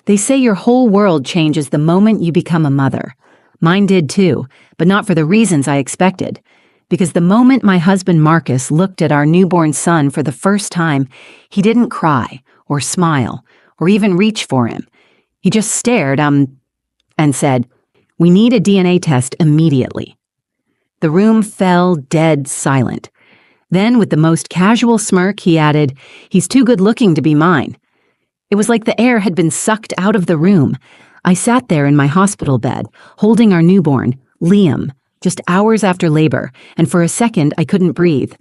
They say your whole world changes the moment you become a mother. Mine did too, but not for the reasons I expected. Because the moment my husband Marcus looked at our newborn son for the first time, he didn't cry or smile or even reach for him. He just stared, and said, "We need a DNA test immediately." The room fell dead silent. Then, with the most casual smirk, he added, "He's too good looking to be mine." It was like the air had been sucked out of the room. I sat there in my hospital bed, holding our newborn, Liam, just hours after labor, and for a second I couldn't breathe.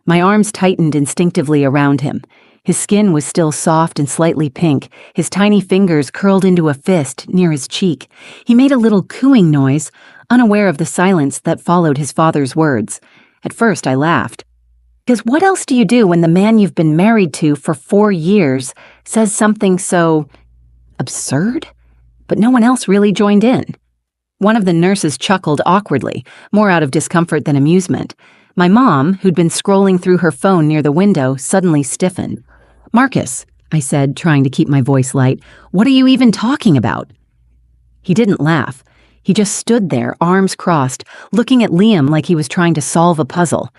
My arms tightened instinctively around him. His skin was still soft and slightly pink, his tiny fingers curled into a fist near his cheek. He made a little cooing noise, unaware of the silence that followed his father's words. At first I laughed. Because what else do you do when the man you've been married to for 4 years says something so absurd? But no one else really joined in. One of the nurses chuckled awkwardly, more out of discomfort than amusement. My mom, who'd been scrolling through her phone near the window, suddenly stiffened. "Marcus," I said, trying to keep my voice light, "what are you even talking about?" He didn't laugh. He just stood there, arms crossed, looking at Liam like he was trying to solve a puzzle.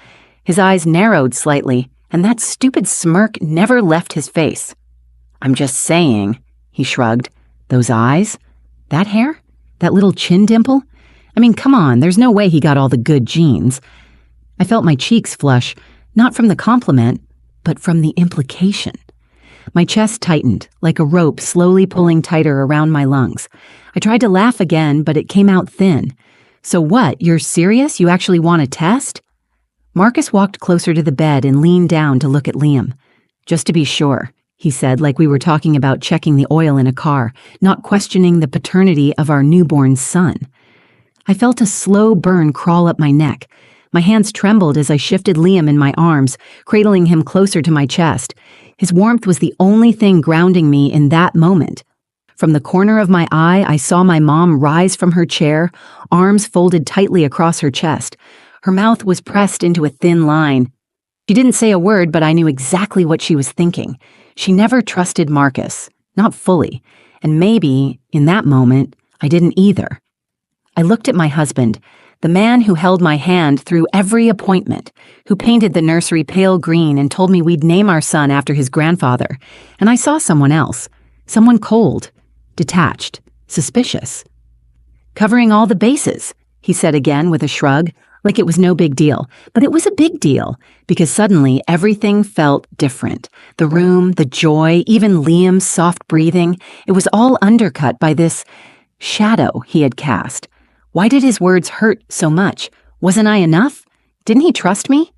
His eyes narrowed slightly, and that stupid smirk never left his face. "I'm just saying," he shrugged. "Those eyes? That hair? That little chin dimple? I mean, come on, there's no way he got all the good genes." I felt my cheeks flush, not from the compliment, but from the implication. My chest tightened, like a rope slowly pulling tighter around my lungs. I tried to laugh again, but it came out thin. "So what, you're serious? You actually want a test?" Marcus walked closer to the bed and leaned down to look at Liam. "Just to be sure," he said, like we were talking about checking the oil in a car, not questioning the paternity of our newborn son. I felt a slow burn crawl up my neck. My hands trembled as I shifted Liam in my arms, cradling him closer to my chest. His warmth was the only thing grounding me in that moment. From the corner of my eye, I saw my mom rise from her chair, arms folded tightly across her chest. Her mouth was pressed into a thin line. She didn't say a word, but I knew exactly what she was thinking. She never trusted Marcus, not fully, and maybe, in that moment, I didn't either. I looked at my husband, the man who held my hand through every appointment, who painted the nursery pale green and told me we'd name our son after his grandfather, and I saw someone else, someone cold, detached, suspicious. "Covering all the bases," he said again with a shrug, like it was no big deal. But it was a big deal, because suddenly everything felt different. The room, the joy, even Liam's soft breathing, it was all undercut by this shadow he had cast. Why did his words hurt so much? Wasn't I enough? Didn't he trust me?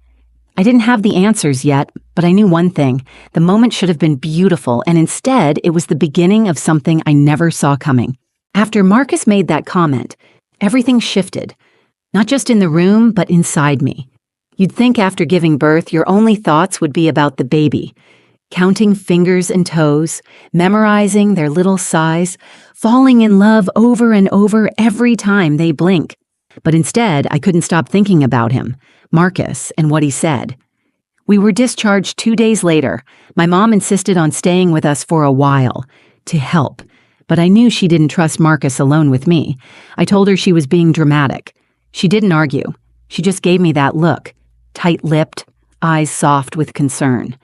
I didn't have the answers yet, but I knew one thing. The moment should have been beautiful, and instead it was the beginning of something I never saw coming. After Marcus made that comment, everything shifted. Not just in the room, but inside me. You'd think after giving birth, your only thoughts would be about the baby. Counting fingers and toes, memorizing their little size, falling in love over and over every time they blink. But instead, I couldn't stop thinking about him, Marcus, and what he said. We were discharged 2 days later. My mom insisted on staying with us for a while, to help. But I knew she didn't trust Marcus alone with me. I told her she was being dramatic. She didn't argue. She just gave me that look, tight-lipped, eyes soft with concern.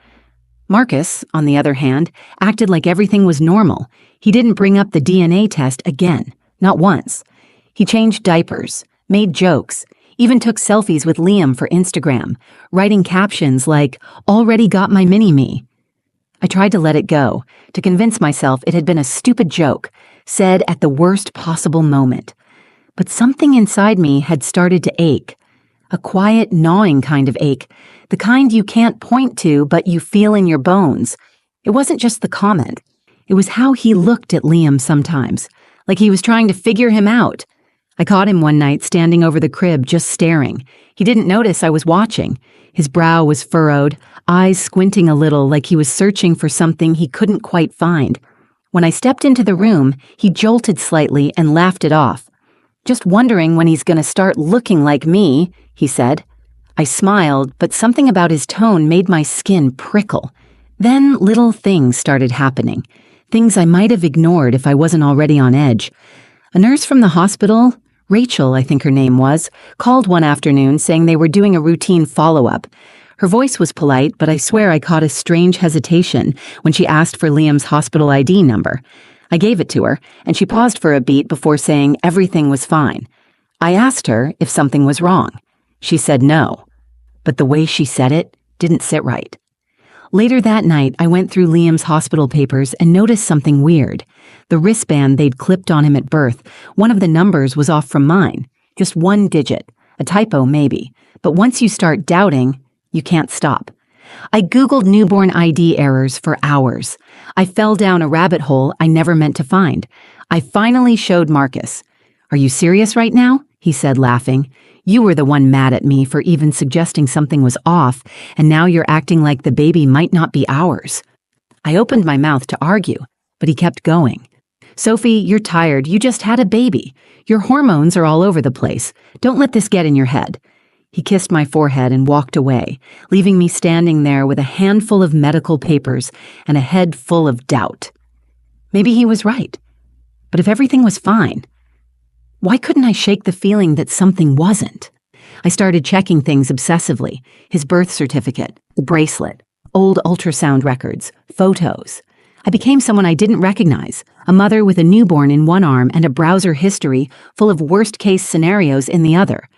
Marcus, on the other hand, acted like everything was normal. He didn't bring up the DNA test again, not once. He changed diapers, made jokes, even took selfies with Liam for Instagram, writing captions like, "Already got my mini-me." I tried to let it go, to convince myself it had been a stupid joke, said at the worst possible moment. But something inside me had started to ache. A quiet, gnawing kind of ache. The kind you can't point to, but you feel in your bones. It wasn't just the comment. It was how he looked at Liam sometimes, like he was trying to figure him out. I caught him one night standing over the crib, just staring. He didn't notice I was watching. His brow was furrowed, eyes squinting a little like he was searching for something he couldn't quite find. When I stepped into the room, he jolted slightly and laughed it off. "Just wondering when he's going to start looking like me," he said. I smiled, but something about his tone made my skin prickle. Then little things started happening. things I might have ignored if I wasn't already on edge. A nurse from the hospital, Rachel, I think her name was, called one afternoon saying they were doing a routine follow-up. Her voice was polite, but I swear I caught a strange hesitation when she asked for Liam's hospital ID number. I gave it to her, and she paused for a beat before saying everything was fine. I asked her if something was wrong. She said no, but the way she said it didn't sit right. Later that night, I went through Liam's hospital papers and noticed something weird. The wristband they'd clipped on him at birth, one of the numbers was off from mine. Just one digit. A typo, maybe. But once you start doubting, you can't stop. I Googled newborn ID errors for hours. I fell down a rabbit hole I never meant to find. I finally showed Marcus. "Are you serious right now?" he said, laughing. "You were the one mad at me for even suggesting something was off, and now you're acting like the baby might not be ours." I opened my mouth to argue, but he kept going. "Sophie, you're tired. You just had a baby. Your hormones are all over the place. Don't let this get in your head." He kissed my forehead and walked away, leaving me standing there with a handful of medical papers and a head full of doubt. Maybe he was right. But if everything was fine, why couldn't I shake the feeling that something wasn't? I started checking things obsessively. His birth certificate, the bracelet, old ultrasound records, photos. I became someone I didn't recognize, a mother with a newborn in one arm and a browser history full of worst-case scenarios in the other.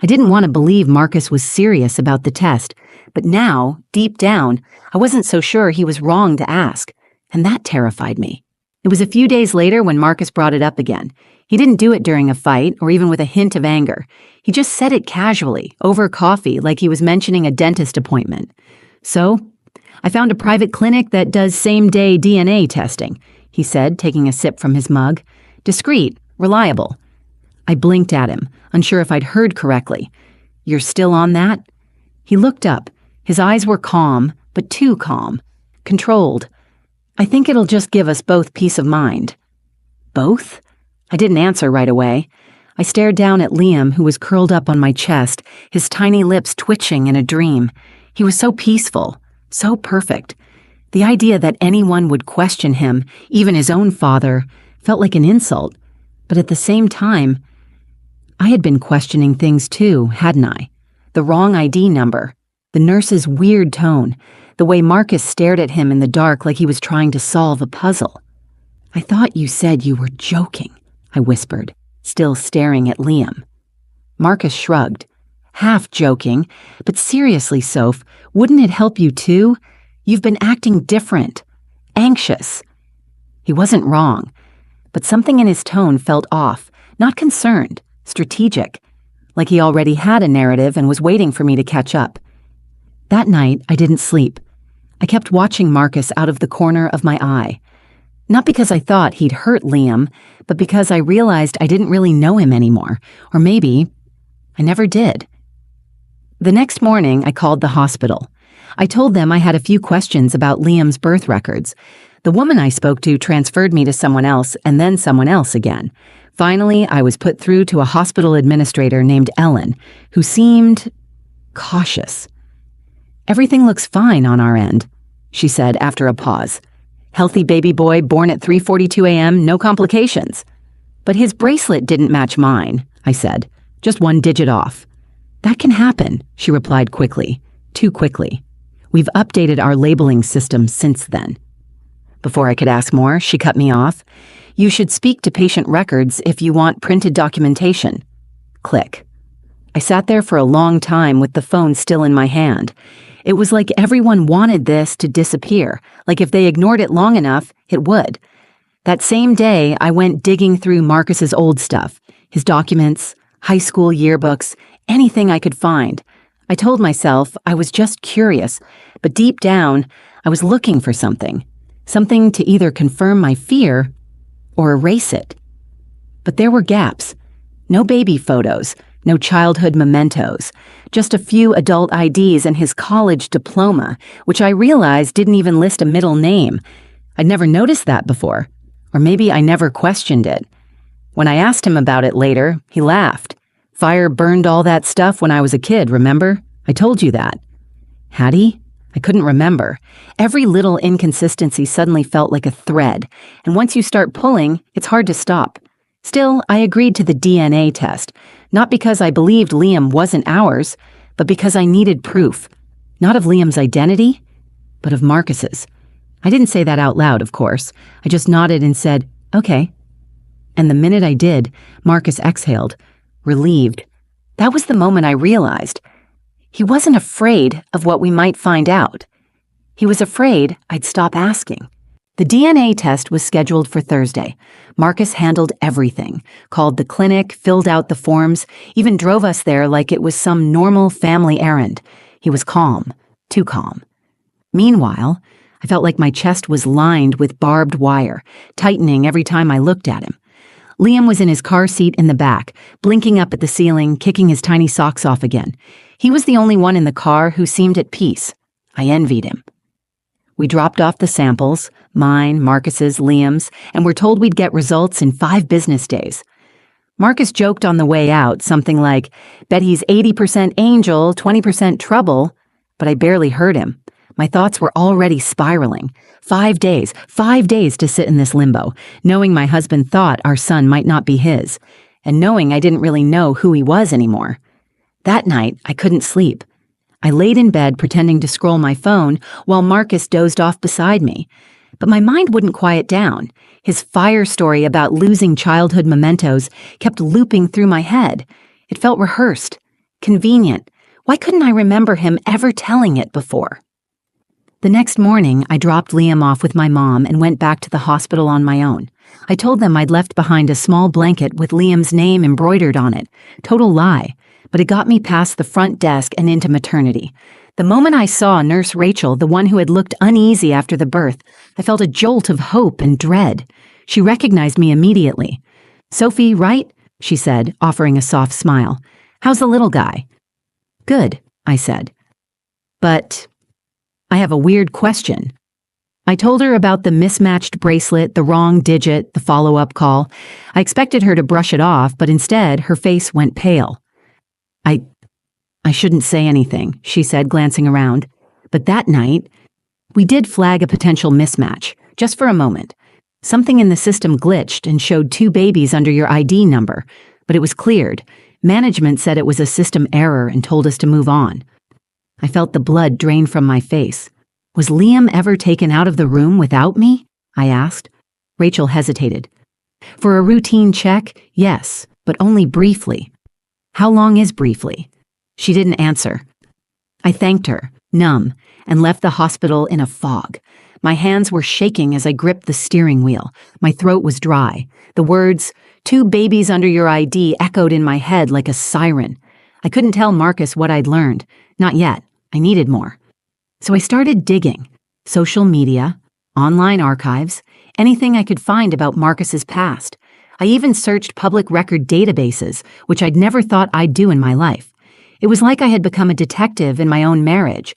I didn't want to believe Marcus was serious about the test, but now, deep down, I wasn't so sure he was wrong to ask, and that terrified me. It was a few days later when Marcus brought it up again. He didn't do it during a fight or even with a hint of anger. He just said it casually, over coffee, like he was mentioning a dentist appointment. So, "I found a private clinic that does same-day DNA testing," he said, taking a sip from his mug. "Discreet, reliable." I blinked at him, unsure if I'd heard correctly. "You're still on that?" He looked up. His eyes were calm, but too calm. Controlled. "I think it'll just give us both peace of mind." "Both?" I didn't answer right away. I stared down at Liam, who was curled up on my chest, his tiny lips twitching in a dream. He was so peaceful, so perfect. The idea that anyone would question him, even his own father, felt like an insult. But at the same time, I had been questioning things too, hadn't I? The wrong ID number, the nurse's weird tone, the way Marcus stared at him in the dark like he was trying to solve a puzzle. "I thought you said you were joking," I whispered, still staring at Liam. Marcus shrugged. "Half joking, but seriously, Soph, wouldn't it help you too? You've been acting different, anxious." He wasn't wrong, but something in his tone felt off, not concerned, strategic, like he already had a narrative and was waiting for me to catch up. That night, I didn't sleep. I kept watching Marcus out of the corner of my eye. Not because I thought he'd hurt Liam, but because I realized I didn't really know him anymore, or maybe I never did. The next morning, I called the hospital. I told them I had a few questions about Liam's birth records. The woman I spoke to transferred me to someone else and then someone else again. Finally, I was put through to a hospital administrator named Ellen, who seemed cautious. "Everything looks fine on our end," she said after a pause. "Healthy baby boy born at 3:42 a.m., no complications." "But his bracelet didn't match mine," I said. "Just one digit off." "That can happen," she replied quickly. Too quickly. "We've updated our labeling system since then." Before I could ask more, she cut me off. "You should speak to patient records if you want printed documentation." Click. I sat there for a long time with the phone still in my hand. It was like everyone wanted this to disappear, like if they ignored it long enough, it would. That same day, I went digging through Marcus's old stuff, his documents, high school yearbooks, anything I could find. I told myself I was just curious, but deep down, I was looking for something to either confirm my fear or erase it. But there were gaps. No baby photos, no childhood mementos, just a few adult IDs and his college diploma, which I realized didn't even list a middle name. I'd never noticed that before, or maybe I never questioned it. When I asked him about it later, he laughed. "Fire burned all that stuff when I was a kid, remember? I told you that." Had he? I couldn't remember. Every little inconsistency suddenly felt like a thread, and once you start pulling, it's hard to stop. Still, I agreed to the DNA test, not because I believed Liam wasn't ours, but because I needed proof. Not of Liam's identity, but of Marcus's. I didn't say that out loud, of course. I just nodded and said, "Okay." And the minute I did, Marcus exhaled, relieved. That was the moment I realized. He wasn't afraid of what we might find out. He was afraid I'd stop asking. The DNA test was scheduled for Thursday. Marcus handled everything, called the clinic, filled out the forms, even drove us there like it was some normal family errand. He was calm, too calm. Meanwhile, I felt like my chest was lined with barbed wire, tightening every time I looked at him. Liam was in his car seat in the back, blinking up at the ceiling, kicking his tiny socks off again. He was the only one in the car who seemed at peace. I envied him. We dropped off the samples, mine, Marcus's, Liam's, and were told we'd get results in 5 business days. Marcus joked on the way out, something like, "Bet he's 80% angel, 20% trouble," but I barely heard him. My thoughts were already spiraling. 5 days to sit in this limbo, knowing my husband thought our son might not be his, and knowing I didn't really know who he was anymore. That night, I couldn't sleep. I laid in bed pretending to scroll my phone while Marcus dozed off beside me. But my mind wouldn't quiet down. His fire story about losing childhood mementos kept looping through my head. It felt rehearsed, convenient. Why couldn't I remember him ever telling it before? The next morning, I dropped Liam off with my mom and went back to the hospital on my own. I told them I'd left behind a small blanket with Liam's name embroidered on it. Total lie, but it got me past the front desk and into maternity. The moment I saw Nurse Rachel, the one who had looked uneasy after the birth, I felt a jolt of hope and dread. She recognized me immediately. "Sophie, right?" she said, offering a soft smile. "How's the little guy?" "Good," I said. "But I have a weird question." I told her about the mismatched bracelet, the wrong digit, the follow-up call. I expected her to brush it off, but instead her face went pale. I shouldn't say anything, she said, glancing around. But that night, we did flag a potential mismatch, just for a moment. Something in the system glitched and showed 2 babies under your ID number, but it was cleared. Management said it was a system error and told us to move on. I felt the blood drain from my face. Was Liam ever taken out of the room without me? I asked. Rachel hesitated. For a routine check, yes, but only briefly. How long is briefly? She didn't answer. I thanked her, numb, and left the hospital in a fog. My hands were shaking as I gripped the steering wheel. My throat was dry. The words, "2 babies under your ID," echoed in my head like a siren. I couldn't tell Marcus what I'd learned. Not yet. I needed more. So I started digging. Social media, online archives, anything I could find about Marcus's past. I even searched public record databases, which I'd never thought I'd do in my life. It was like I had become a detective in my own marriage.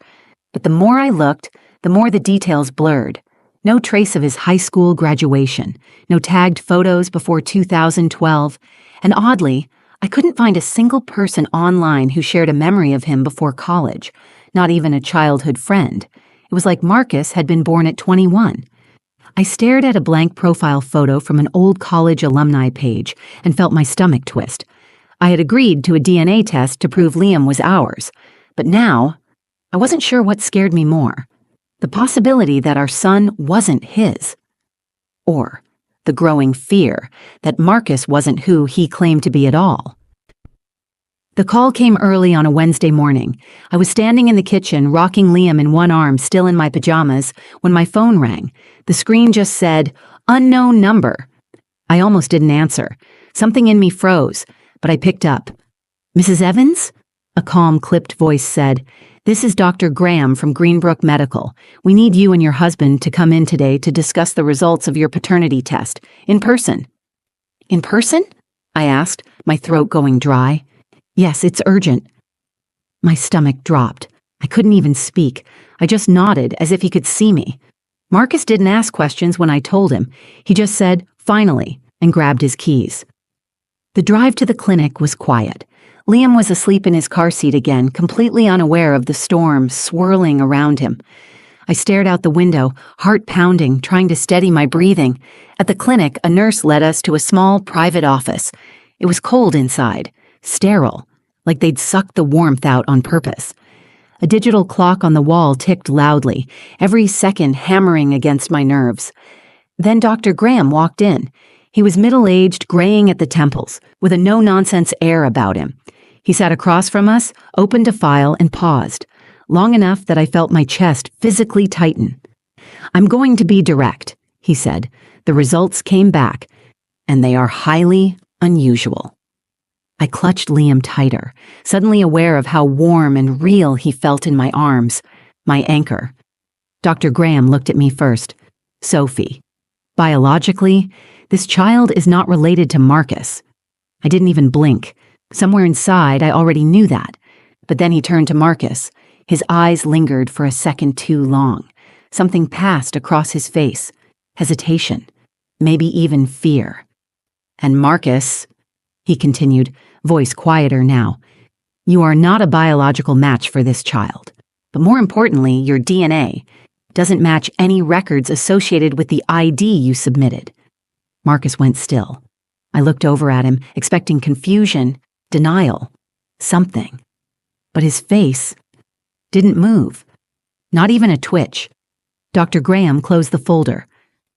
But the more I looked, the more the details blurred. No trace of his high school graduation, no tagged photos before 2012, and oddly, I couldn't find a single person online who shared a memory of him before college, not even a childhood friend. It was like Marcus had been born at 21. I stared at a blank profile photo from an old college alumni page and felt my stomach twist. I had agreed to a DNA test to prove Liam was ours, but now I wasn't sure what scared me more. The possibility that our son wasn't his, or the growing fear that Marcus wasn't who he claimed to be at all. The call came early on a Wednesday morning. I was standing in the kitchen, rocking Liam in one arm, still in my pajamas, when my phone rang. The screen just said, "Unknown number." I almost didn't answer. Something in me froze, but I picked up. "Mrs. Evans?" A calm, clipped voice said, "This is Dr. Graham from Greenbrook Medical. We need you and your husband to come in today to discuss the results of your paternity test, in person." "In person?" I asked, my throat going dry. "Yes, it's urgent." My stomach dropped. I couldn't even speak. I just nodded as if he could see me. Marcus didn't ask questions when I told him. He just said, "Finally," and grabbed his keys. The drive to the clinic was quiet. Liam was asleep in his car seat again, completely unaware of the storm swirling around him. I stared out the window, heart pounding, trying to steady my breathing. At the clinic, a nurse led us to a small private office. It was cold inside, sterile, like they'd sucked the warmth out on purpose. A digital clock on the wall ticked loudly, every second hammering against my nerves. Then Dr. Graham walked in. He was middle-aged, graying at the temples, with a no-nonsense air about him. He sat across from us, opened a file, and paused, long enough that I felt my chest physically tighten. "I'm going to be direct," he said. "The results came back, and they are highly unusual." I clutched Liam tighter, suddenly aware of how warm and real he felt in my arms, my anchor. Dr. Graham looked at me first. "Sophie, biologically, this child is not related to Marcus." I didn't even blink. Somewhere inside, I already knew that. But then he turned to Marcus. His eyes lingered for a second too long. Something passed across his face. Hesitation. Maybe even fear. "And Marcus," he continued, voice quieter now, "you are not a biological match for this child. But more importantly, your DNA doesn't match any records associated with the ID you submitted." Marcus went still. I looked over at him, expecting confusion, denial, something. But his face didn't move. Not even a twitch. Dr. Graham closed the folder.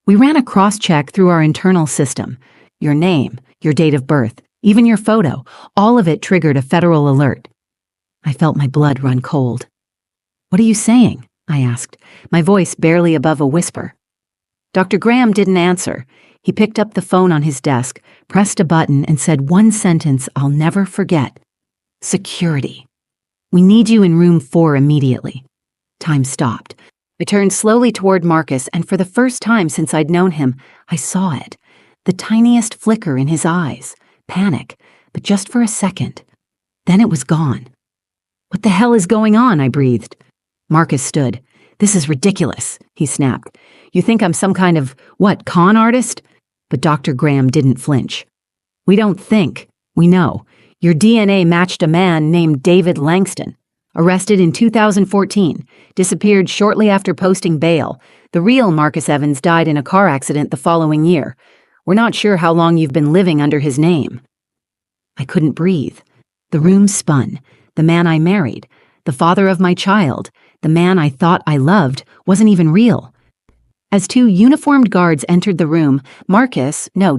We ran a cross-check through our internal system. Your name, your date of birth, even your photo, all of it triggered a federal alert. I felt my blood run cold. "What are you saying?" I asked, my voice barely above a whisper. Dr. Graham didn't answer. He picked up the phone on his desk, pressed a button, and said one sentence I'll never forget. "Security. We need you in room 4 immediately." Time stopped. I turned slowly toward Marcus, and for the first time since I'd known him, I saw it. The tiniest flicker in his eyes. Panic, but just for a second. Then it was gone. "What the hell is going on?" I breathed. Marcus stood. "This is ridiculous," he snapped. "You think I'm some kind of, con artist?" But Dr. Graham didn't flinch. "We don't think. We know. Your DNA matched a man named David Langston. Arrested in 2014. Disappeared shortly after posting bail. The real Marcus Evans died in a car accident the following year. We're not sure how long you've been living under his name." I couldn't breathe. The room spun. The man I married, the father of my child, the man I thought I loved, wasn't even real. As 2 uniformed guards entered the room,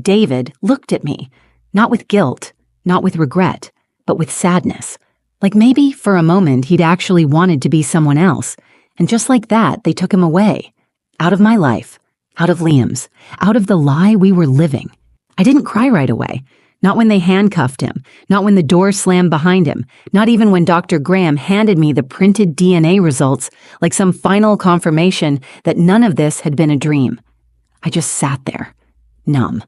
David, looked at me. Not with guilt, not with regret, but with sadness. Like maybe, for a moment, he'd actually wanted to be someone else. And just like that, they took him away. Out of my life. Out of Liam's. Out of the lie we were living. I didn't cry right away. Not when they handcuffed him. Not when the door slammed behind him. Not even when Dr. Graham handed me the printed DNA results like some final confirmation that none of this had been a dream. I just sat there, numb,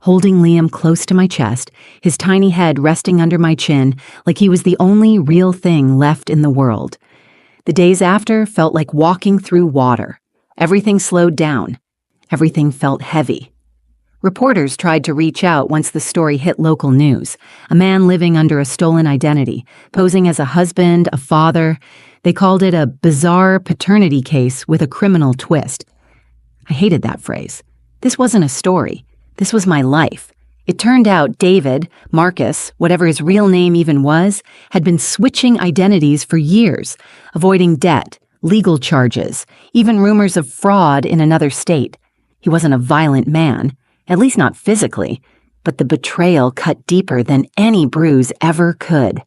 holding Liam close to my chest, his tiny head resting under my chin like he was the only real thing left in the world. The days after felt like walking through water. Everything slowed down. Everything felt heavy. Reporters tried to reach out once the story hit local news. A man living under a stolen identity, posing as a husband, a father. They called it a bizarre paternity case with a criminal twist. I hated that phrase. This wasn't a story. This was my life. It turned out David, Marcus, whatever his real name even was, had been switching identities for years, avoiding debt, legal charges, even rumors of fraud in another state. He wasn't a violent man. At least not physically, but the betrayal cut deeper than any bruise ever could.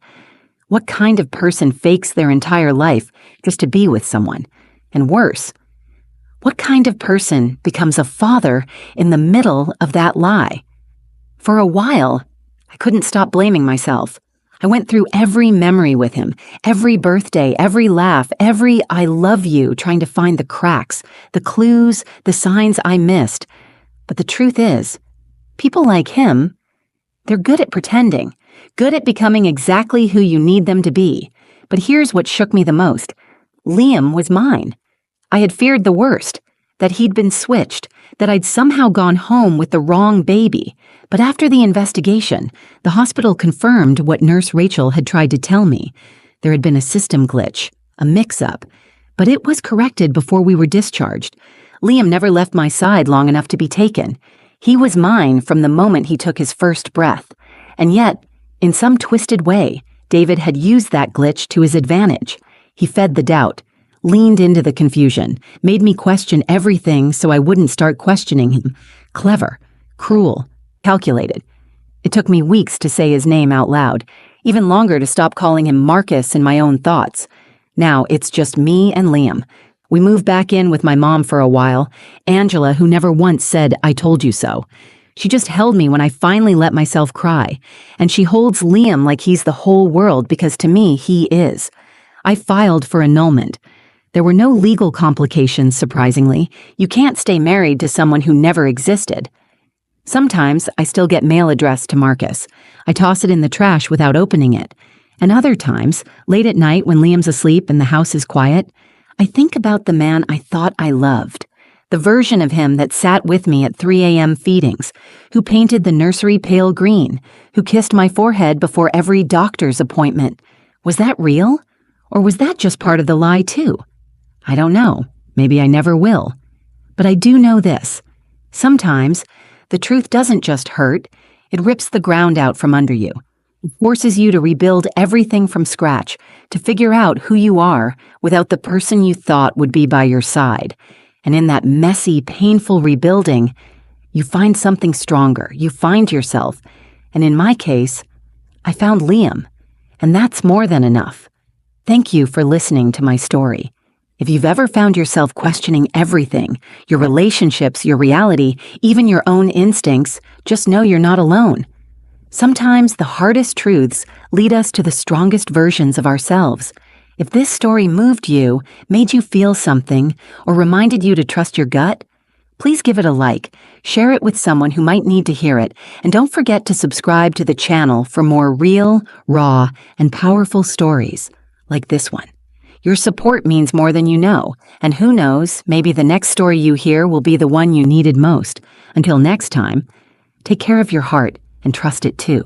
What kind of person fakes their entire life just to be with someone? And worse, what kind of person becomes a father in the middle of that lie? For a while, I couldn't stop blaming myself. I went through every memory with him, every birthday, every laugh, every I love you, trying to find the cracks, the clues, the signs I missed. But the truth is, people like him, they're good at pretending, good at becoming exactly who you need them to be. But here's what shook me the most. Liam was mine. I had feared the worst. that he'd been switched, that I'd somehow gone home with the wrong baby. But after the investigation, the hospital confirmed what Nurse Rachel had tried to tell me. There had been a system glitch, a mix-up, but it was corrected before we were discharged. Liam never left my side long enough to be taken. He was mine from the moment he took his first breath. And yet, in some twisted way, David had used that glitch to his advantage. He fed the doubt, leaned into the confusion, made me question everything so I wouldn't start questioning him. Clever, cruel, calculated. It took me weeks to say his name out loud, even longer to stop calling him Marcus in my own thoughts. Now it's just me and Liam. We moved back in with my mom for a while, Angela, who never once said, "I told you so." She just held me when I finally let myself cry, and she holds Liam like he's the whole world because to me, he is. I filed for annulment. There were no legal complications, surprisingly. You can't stay married to someone who never existed. Sometimes I still get mail addressed to Marcus. I toss it in the trash without opening it. And other times, late at night when Liam's asleep and the house is quiet, I think about the man I thought I loved. The version of him that sat with me at 3 a.m. feedings, who painted the nursery pale green, who kissed my forehead before every doctor's appointment. Was that real? Or was that just part of the lie too? I don't know. Maybe I never will. But I do know this. Sometimes, the truth doesn't just hurt, it rips the ground out from under you. It forces you to rebuild everything from scratch, to figure out who you are without the person you thought would be by your side. And in that messy, painful rebuilding, you find something stronger. You find yourself. And in my case, I found Liam. And that's more than enough. Thank you for listening to my story. If you've ever found yourself questioning everything, your relationships, your reality, even your own instincts, just know you're not alone. Sometimes the hardest truths lead us to the strongest versions of ourselves. If this story moved you, made you feel something, or reminded you to trust your gut, please give it a like, share it with someone who might need to hear it, and don't forget to subscribe to the channel for more real, raw, and powerful stories like this one. Your support means more than you know, and who knows, maybe the next story you hear will be the one you needed most. Until next time, take care of your heart and trust it too.